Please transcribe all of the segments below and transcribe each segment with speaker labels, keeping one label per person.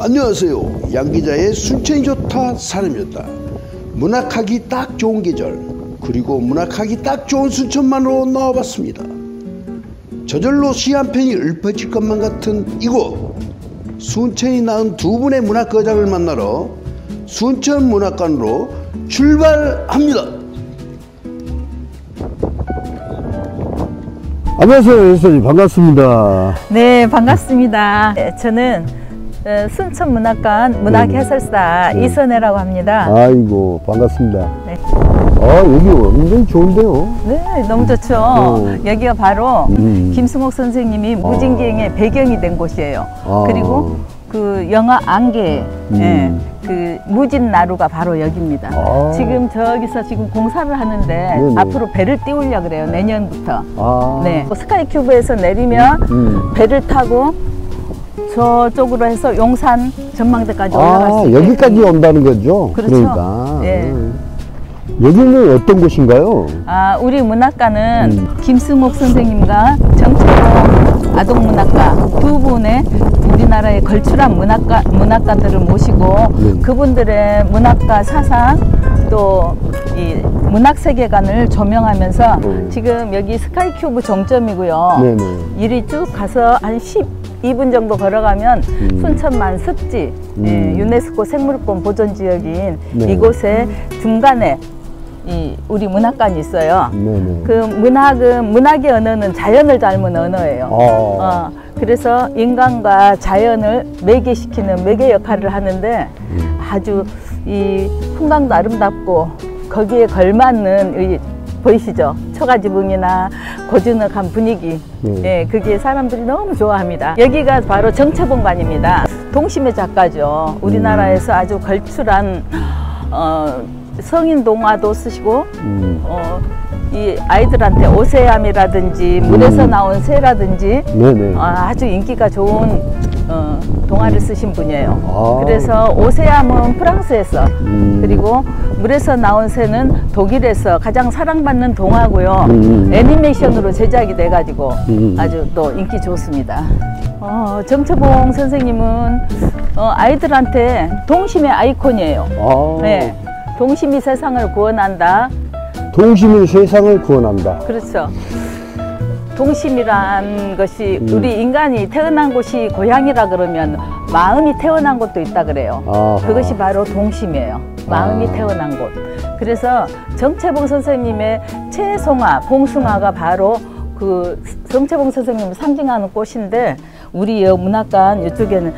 Speaker 1: 안녕하세요. 양기자의 순천이 좋다 사람이었다. 문학하기 딱 좋은 계절, 그리고 문학하기 딱 좋은 순천만으로 나와봤습니다. 저절로 시 한 편이 읊어질 것만 같은 이곳, 순천이 낳은 두 분의 문학거장을 만나러 순천문학관으로 출발합니다.
Speaker 2: 안녕하세요, 선생님. 반갑습니다.
Speaker 3: 네, 반갑습니다. 저는 순천문학관 문학해설사 이선혜라고 합니다.
Speaker 2: 아이고, 반갑습니다.
Speaker 3: 네.
Speaker 2: 여기 완전히 좋은데요?
Speaker 3: 네, 너무 좋죠. 여기가 바로 김승옥 선생님이 무진경의 배경이 된 곳이에요. 그리고 그 영화 안개, 그 무진나루가 바로 여기입니다. 지금 저기서 지금 공사를 하는데
Speaker 2: 네네.
Speaker 3: 앞으로 배를 띄우려고 그래요. 내년부터. 네, 스카이큐브에서 내리면 배를 타고 저쪽으로 해서 용산 전망대까지 올라갈 수 있게.
Speaker 2: 여기까지 온다는 거죠?
Speaker 3: 그렇죠.
Speaker 2: 그러니까.
Speaker 3: 예.
Speaker 2: 여기는 어떤 곳인가요?
Speaker 3: 우리 문학관은 김승옥 선생님과 정채봉 아동문학가 두 분의 우리나라의 걸출한 문학가들을 모시고 그분들의 문학과 사상 또 이 문학 세계관을 조명하면서 지금 여기 스카이큐브 종점이고요.
Speaker 2: 네네.
Speaker 3: 이리 쭉 가서 한 12분 정도 걸어가면 순천만 습지, 유네스코 생물권 보존지역인 이곳에 중간에 우리 문학관이 있어요.
Speaker 2: 네네.
Speaker 3: 그 문학의 언어는 자연을 닮은 언어예요. 그래서 인간과 자연을 매개시키는 매개 역할을 하는데 아주 이 풍광도 아름답고 거기에 걸맞는 보이시죠? 초가지붕이나 고즈넉한 분위기. 예, 그게 사람들이 너무 좋아합니다. 여기가 바로 정채봉관입니다. 동심의 작가죠. 우리나라에서 아주 걸출한 성인 동화도 쓰시고 이 아이들한테 오세암이라든지 물에서 나온 새라든지 아주 인기가 좋은 동화를 쓰신 분이에요. 그래서 오세암은 프랑스에서 그리고 물에서 나온 새는 독일에서 가장 사랑받는 동화고요. 애니메이션으로 제작이 돼가지고 아주 또 인기 좋습니다. 정채봉 선생님은 아이들한테 동심의 아이콘이에요. 네. 동심이 세상을 구원한다.
Speaker 2: 동심이 세상을 구원한다.
Speaker 3: 그렇죠. 동심이란 것이 우리 인간이 태어난 곳이 고향이라 그러면 마음이 태어난 곳도 있다 그래요. 그것이 바로 동심이에요. 마음이 태어난 곳. 그래서 정채봉 선생님의 채송화, 봉숭아가 바로 그 정채봉 선생님을 상징하는 꽃인데 우리 문학관 이쪽에는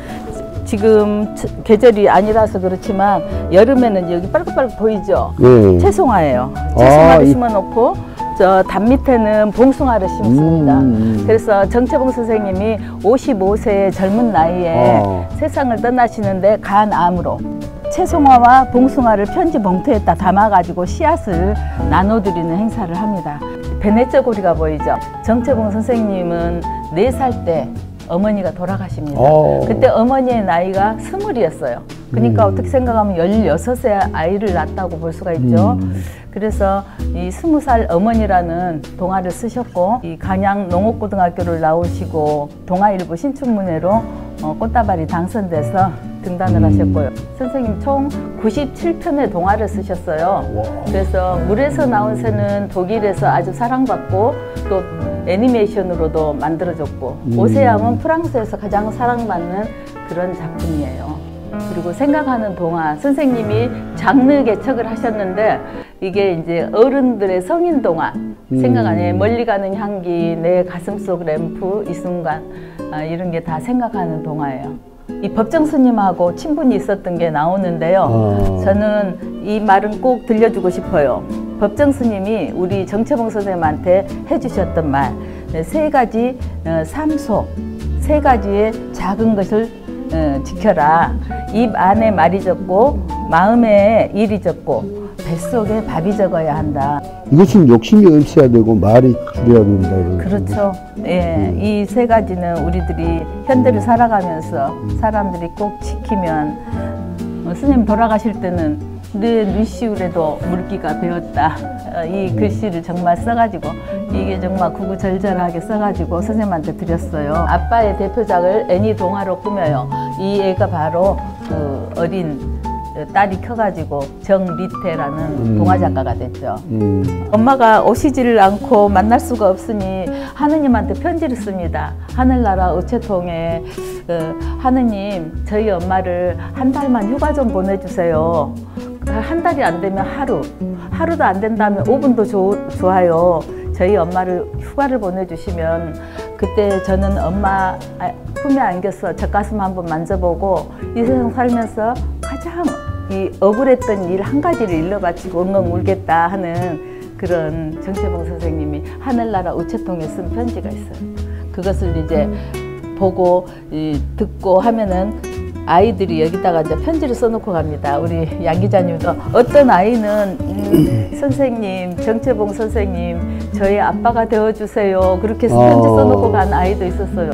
Speaker 3: 지금 계절이 아니라서 그렇지만 여름에는 여기 빨갛빨갛 보이죠? 채송화예요. 채송화를 심어놓고 저 담 밑에는 봉숭아를 심습니다. 그래서 정채봉 선생님이 55세의 젊은 나이에 세상을 떠나시는데 간 암으로 채송화와 봉숭아를 편지 봉투에다 담아가지고 씨앗을 나눠드리는 행사를 합니다. 베네쩌 고리가 보이죠? 정채봉 선생님은 4살 때 어머니가 돌아가십니다. 그때 어머니의 나이가 20이었어요. 그러니까 어떻게 생각하면 16세 아이를 낳았다고 볼 수가 있죠. 그래서 이 20살 어머니라는 동화를 쓰셨고 이 간양 농업고등학교를 나오시고 동아일보 신춘문예로 꽃다발이 당선돼서 등단을 하셨고요. 선생님 총 97편의 동화를 쓰셨어요. 그래서 물에서 나온 새는 독일에서 아주 사랑받고 또 애니메이션으로도 만들어졌고 오세암은 프랑스에서 가장 사랑받는 그런 작품이에요. 그리고 생각하는 동화, 선생님이 장르 개척을 하셨는데 이게 이제 어른들의 성인 동화, 생각 안에 멀리 가는 향기, 내 가슴속 램프, 이 순간 이런 게 다 생각하는 동화예요. 이 법정 스님하고 친분이 있었던 게 나오는데요. 저는 이 말은 꼭 들려주고 싶어요. 법정 스님이 우리 정채봉 선생님한테 해주셨던 말, 3가지 삶속, 3가지의 작은 것을 지켜라. 입 안에 말이 적고 마음에 일이 적고 뱃속에 밥이 적어야 한다.
Speaker 2: 이것은 욕심이 없어야 되고 말이 줄여야 된다.
Speaker 3: 그렇죠. 예, 이 3가지는 우리들이 현대를 살아가면서 사람들이 꼭 지키면 스님 돌아가실 때는 내 눈시울에도 물기가 배었다. 이 글씨를 정말 써가지고 이게 정말 구구절절하게 써가지고 선생님한테 드렸어요. 아빠의 대표작을 애니 동화로 꾸며요. 이 애가 바로 그 어린 딸이 커가지고 정리태라는 동화 작가가 됐죠. 엄마가 오시지를 않고 만날 수가 없으니 하느님한테 편지를 씁니다. 하늘나라 우체통에 하느님, 저희 엄마를 한 달만 휴가 좀 보내주세요. 한 달이 안 되면 하루도 안 된다면 5분도 좋아요. 저희 엄마를 휴가를 보내주시면 그때 저는 엄마 품에 안겨서 젖가슴 한번 만져보고 이 세상 살면서 가장 이 억울했던 일 한 가지를 일러바치고 엉엉 울겠다 하는 그런 정채봉 선생님이 하늘나라 우체통에 쓴 편지가 있어요. 그것을 이제 보고 듣고 하면은 아이들이 여기다가 이제 편지를 써놓고 갑니다. 우리 양 기자님도 어떤 아이는 선생님, 정채봉 선생님, 저의 아빠가 되어주세요. 그렇게 편지 써놓고 간 아이도 있었어요.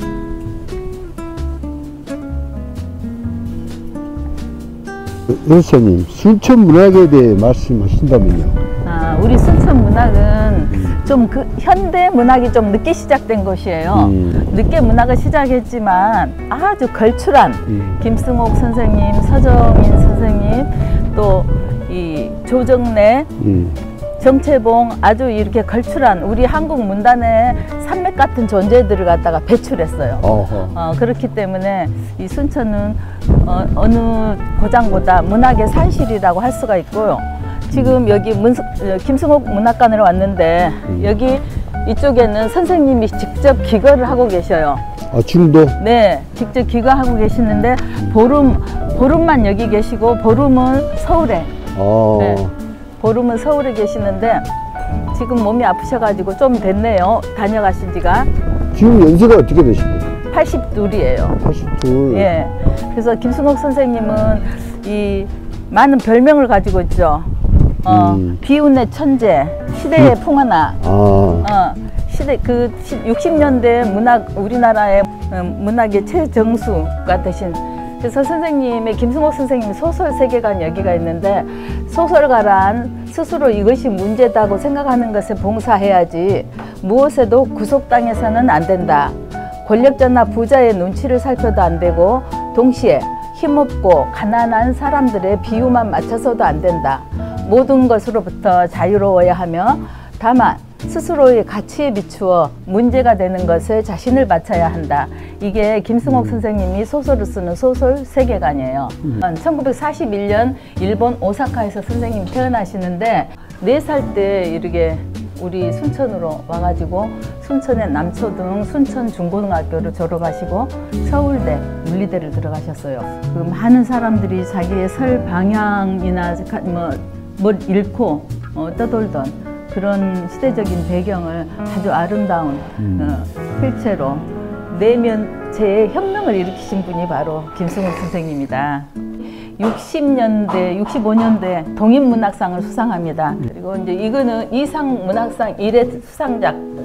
Speaker 2: 선생님, 순천 문학에 대해 말씀하신다면요.
Speaker 3: 우리 순천 문학은 좀 그 현대 문학이 좀 늦게 시작된 곳이에요. 늦게 문학을 시작했지만 아주 걸출한 김승옥 선생님, 서정인 선생님, 또 이 조정래, 정채봉 아주 이렇게 걸출한 우리 한국 문단의 산맥 같은 존재들을 갖다가 배출했어요. 그렇기 때문에 이 순천은 어느 고장보다 문학의 산실이라고 할 수가 있고요. 지금 여기 김승옥 문학관으로 왔는데 여기 이쪽에는 선생님이 직접 기거를 하고 계셔요.
Speaker 2: 지금도?
Speaker 3: 네, 직접 기거하고 계시는데 보름만 여기 계시고 보름은 서울에. 네, 보름은 서울에 계시는데 지금 몸이 아프셔가지고 좀 됐네요. 다녀가신 지가.
Speaker 2: 지금 연세가 어떻게 되십니까?
Speaker 3: 82이에요.
Speaker 2: 82.
Speaker 3: 예. 그래서 김승옥 선생님은 이 많은 별명을 가지고 있죠. 비운의 천재, 시대의 풍화나, 시대 60년대 문학 우리나라의 문학의 최정수가 되신. 그래서 선생님의 김승옥 선생님 소설 세계관 여기가 있는데 소설가란 스스로 이것이 문제다고 생각하는 것에 봉사해야지 무엇에도 구속당해서는 안 된다. 권력자나 부자의 눈치를 살펴도 안 되고 동시에 힘없고 가난한 사람들의 비유만 맞춰서도 안 된다. 모든 것으로부터 자유로워야 하며 다만 스스로의 가치에 비추어 문제가 되는 것에 자신을 바쳐야 한다. 이게 김승옥 선생님이 소설을 쓰는 소설 세계관이에요. 1941년 일본 오사카에서 선생님이 태어나시는데 4살 때 이렇게 우리 순천으로 와가지고 순천의 남초등 순천중고등학교를 졸업하시고 서울대 물리대를 들어가셨어요. 그 많은 사람들이 자기의 설 방향이나 뭘 잃고 떠돌던 그런 시대적인 배경을 아주 아름다운 필체로 내면체의 혁명을 일으키신 분이 바로 김승옥 선생님입니다. 60년대, 65년대 동인문학상을 수상합니다. 그리고 이제 이거는 이상 문학상 1회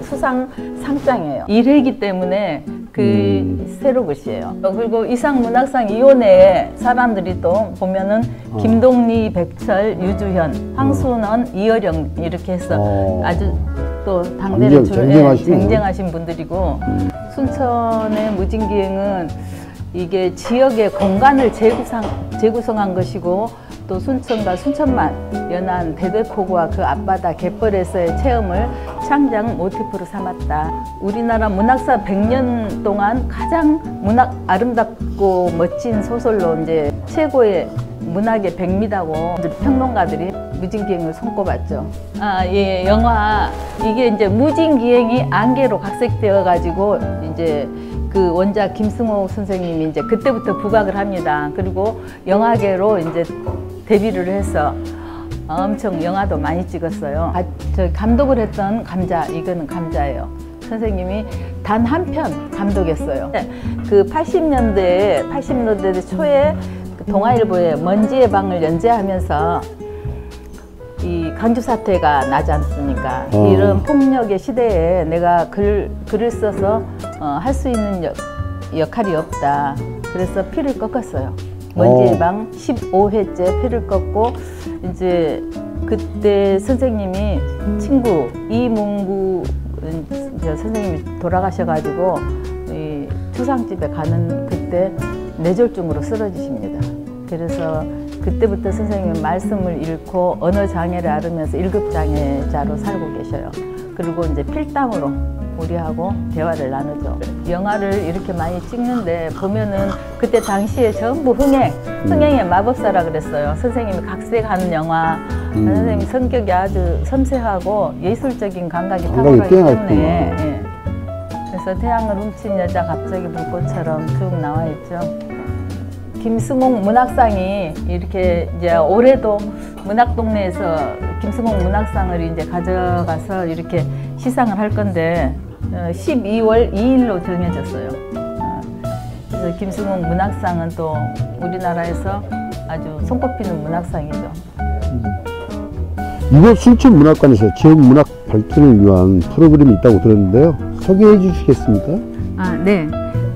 Speaker 3: 수상 상장이에요. 1회이기 때문에 그 새로 글씨예요. 그리고 이상 문학상 2호내에 사람들이 또 보면은 김동리, 백철, 유주현, 황순원, 이어령 이렇게 해서 아주 또 당대를 쟁쟁하신 분들이고 순천의 무진기행은 이게 지역의 공간을 재구성한 것이고 또 순천과 순천만 연한 대대포구와 그 앞바다 갯벌에서의 체험을 창작 모티프로 삼았다. 우리나라 문학사 100년 동안 가장 아름답고 멋진 소설로 이제 최고의 문학의 백미라고 평론가들이 무진기행을 손꼽았죠. 예, 영화 이게 이제 무진기행이 안개로 각색되어 가지고 이제 그 원작 김승옥 선생님이 이제 그때부터 부각을 합니다. 그리고 영화계로 이제 데뷔를 해서 엄청 영화도 많이 찍었어요. 저 감독을 했던 감자, 이거는 감자예요. 선생님이 단 한 편 감독했어요. 그 80년대 초에 그 동아일보에 먼지의 방을 연재하면서 이 강주 사태가 나지 않습니까? 이런 폭력의 시대에 내가 글을 써서 할 수 있는 역할이 없다. 그래서 피를 꺾었어요. 먼지의 방 15회째 피를 꺾고 이제 그때 선생님이 친구 이문구 선생님이 돌아가셔가지고 이 초상집에 가는 그때 뇌졸중으로 쓰러지십니다. 그래서 그때부터 선생님은 말씀을 잃고 언어 장애를 앓으면서 1급 장애자로 살고 계셔요. 그리고 이제 필담으로 우리하고 대화를 나누죠. 영화를 이렇게 많이 찍는데 보면은 그때 당시에 전부 흥행의 마법사라 그랬어요. 선생님이 각색하는 영화, 선생님이 성격이 아주 섬세하고 예술적인 감각이 탁월하기 때문에 예. 그래서 태양을 훔친 여자 갑자기 불꽃처럼 쭉 나와 있죠. 김승옥 문학상이 이렇게 이제 올해도 문학동네에서 김승옥 문학상을 이제 가져가서 이렇게 시상을 할 건데 12월 2일로 정해졌어요. 그래서 김승옥 문학상은 또 우리나라에서 아주 손꼽히는 문학상이죠.
Speaker 2: 이곳 순천문학관에서 지역 문학 발전을 위한 프로그램이 있다고 들었는데요. 소개해 주시겠습니까?
Speaker 3: 네.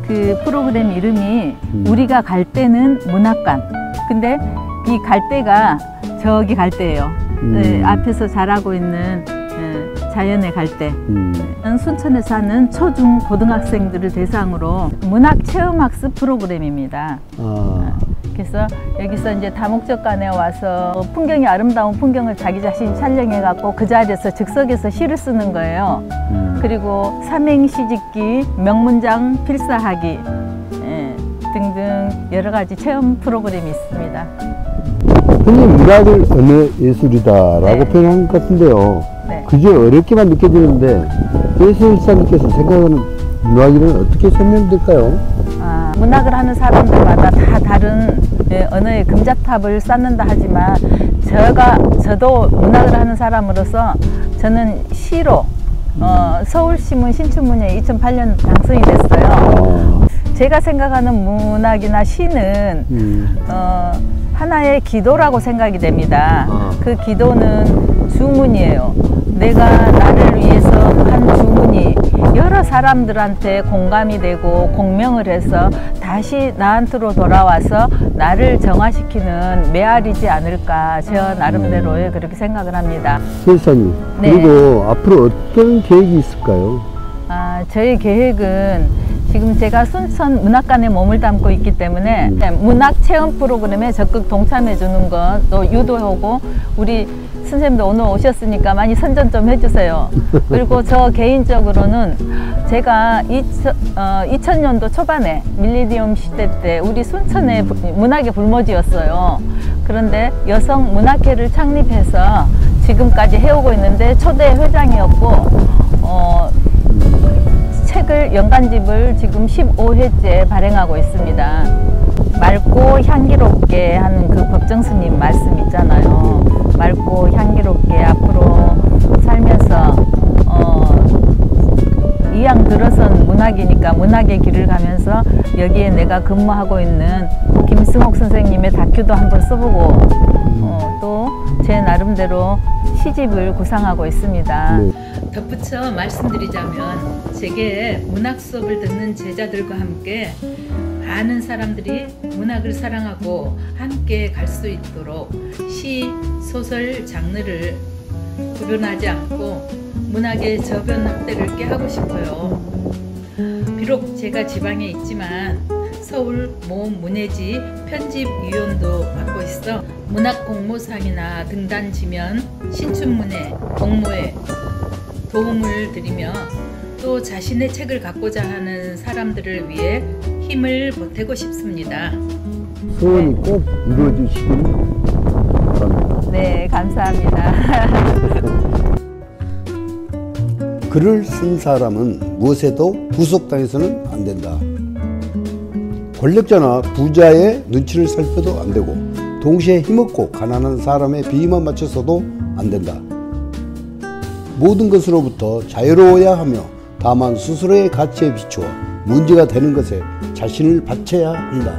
Speaker 3: 그 프로그램 이름이 우리가 갈 때는 문학관. 근데 이 갈대가 저기 갈대예요. 네, 앞에서 자라고 있는 자연의 갈대. 순천에 사는 초중 고등학생들을 대상으로 문학 체험학습 프로그램입니다. 그래서 여기서 이제 다목적관에 와서 풍경이 아름다운 풍경을 자기 자신이 촬영해 갖고 그 자리에서 즉석에서 시를 쓰는 거예요. 그리고 삼행시 짓기, 명문장 필사하기 등등 여러 가지 체험 프로그램이 있습니다.
Speaker 2: 흔히 문학을 언어 예술이다라고 표현한 것 같은데요. 그저 어렵게만 느껴지는데 예술사님께서 생각하는 문학이란 어떻게 설명될까요?
Speaker 3: 문학을 하는 사람들마다 다 다른 언어의 금자탑을 쌓는다 하지만 저도 문학을 하는 사람으로서 저는 시로 서울신문 신춘문예 2008년 당선이 됐어요. 제가 생각하는 문학이나 시는 하나의 기도라고 생각이 됩니다. 그 기도는 주문이에요. 내가 나를 위해서 한 주문이 여러 사람들한테 공감이 되고 공명을 해서 다시 나한테로 돌아와서 나를 정화시키는 메아리지 않을까 저 나름대로의 그렇게 생각을 합니다.
Speaker 2: 실사님, 그리고 앞으로 어떤 계획이 있을까요?
Speaker 3: 저희 계획은 지금 제가 순천 문학관에 몸을 담고 있기 때문에 문학 체험 프로그램에 적극 동참해 주는 것 또 유도하고 우리 선생님도 오늘 오셨으니까 많이 선전 좀 해주세요. 그리고 저 개인적으로는 제가 2000년도 초반에 밀레니엄 시대 때 우리 순천의 문학의 불모지였어요. 그런데 여성 문학회를 창립해서 지금까지 해오고 있는데 초대 회장이었고 책을 연간집을 지금 15회째 발행하고 있습니다. 맑고 향기롭게 하는 그 법정스님 말씀 있잖아요. 맑고 향기롭게 앞으로 살면서 이왕 들어선 문학이니까 문학의 길을 가면서 여기에 내가 근무하고 있는 김승옥 선생님의 다큐도 한번 써보고 또 제 나름대로 시집을 구상하고 있습니다. 덧붙여 말씀드리자면 제게 문학 수업을 듣는 제자들과 함께 많은 사람들이 문학을 사랑하고 함께 갈 수 있도록 시, 소설 장르를 구분하지 않고 문학의 저변 확대를 꾀하고 싶어요. 비록 제가 지방에 있지만 서울 모 문예지 편집위원도 맡고 있어 문학 공모상이나 등단지면 신춘문예, 공모에 도움을 드리며 또 자신의 책을 갖고자 하는 사람들을 위해 힘을 보태고 싶습니다.
Speaker 2: 소원이 꼭 이루어지시길 바랍니다.
Speaker 3: 네, 감사합니다.
Speaker 1: 글을 쓴 사람은 무엇에도 구속당해서는 안 된다. 권력자나 부자의 눈치를 살펴도 안 되고 동시에 힘없고 가난한 사람의 비위만 맞춰서도 안 된다. 모든 것으로부터 자유로워야 하며 다만 스스로의 가치에 비추어 문제가 되는 것에 자신을 바쳐야 한다.